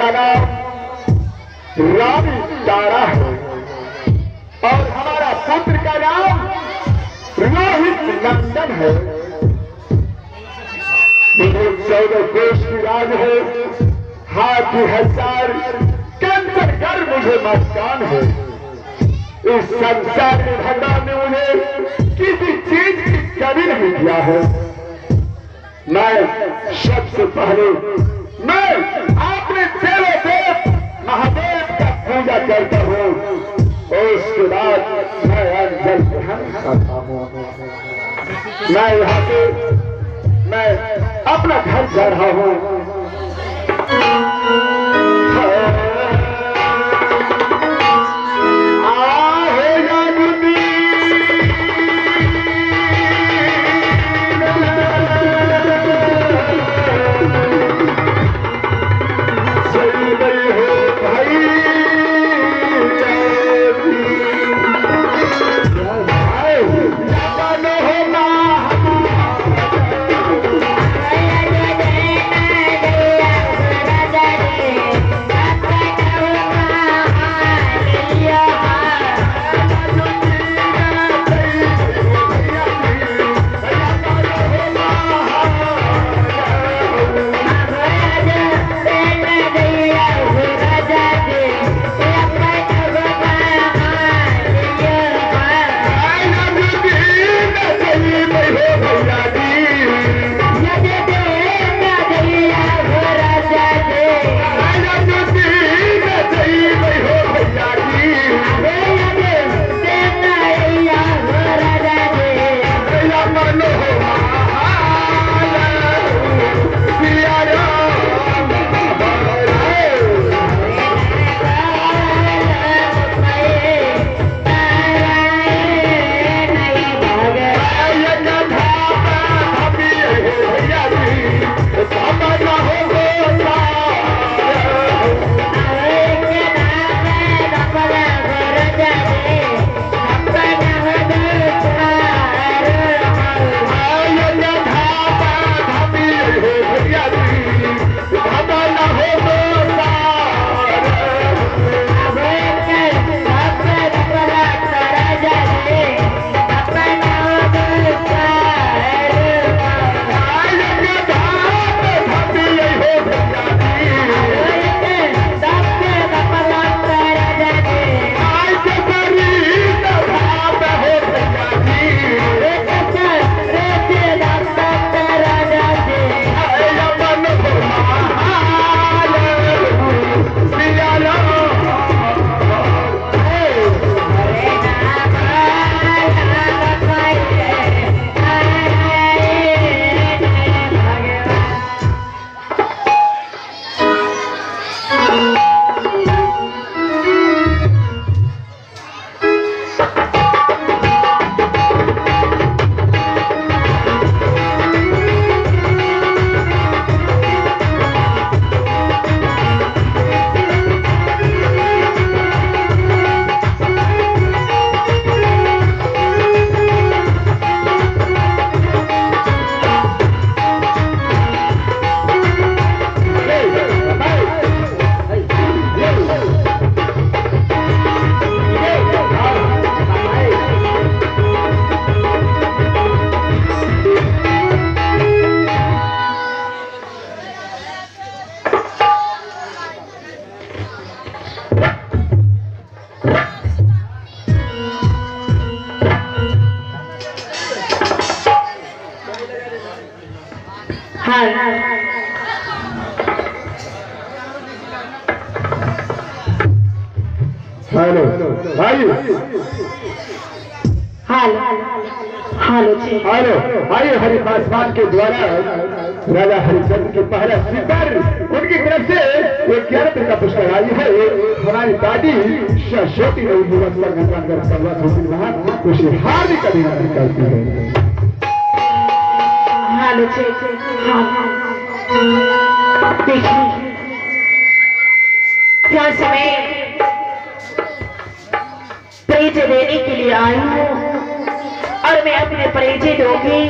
का नाम रानी तारा है और हमारा पुत्र का नाम रोहित नंदन है। 14 कोष की राज है, हाथी हजार कंचन कर मुझे मस्तान है। इस संसार में भगवान ने उन्हें किसी चीज की कमी नहीं दिया है। मैं सबसे पहले मैं अपने देव महादेव का पूजा करता हूँ और उसके बाद मैं अंजल ग्रहण करता हूँ। मैं यहाँ से मैं अपना घर जा रहा हूँ। हेलो भाई, हेलो भाई। हरिपासवान के द्वारा राजा हरिचंद्र के पहला शिकार उनकी तरफ से एक 11 का पुरस्कार आई है। हमारी दादी सरस्वती उसे हार्दिक अभिनंदन करती है। क्या समय परिचय देने के लिए आई हूँ और मैं अपने परिचय दूंगी।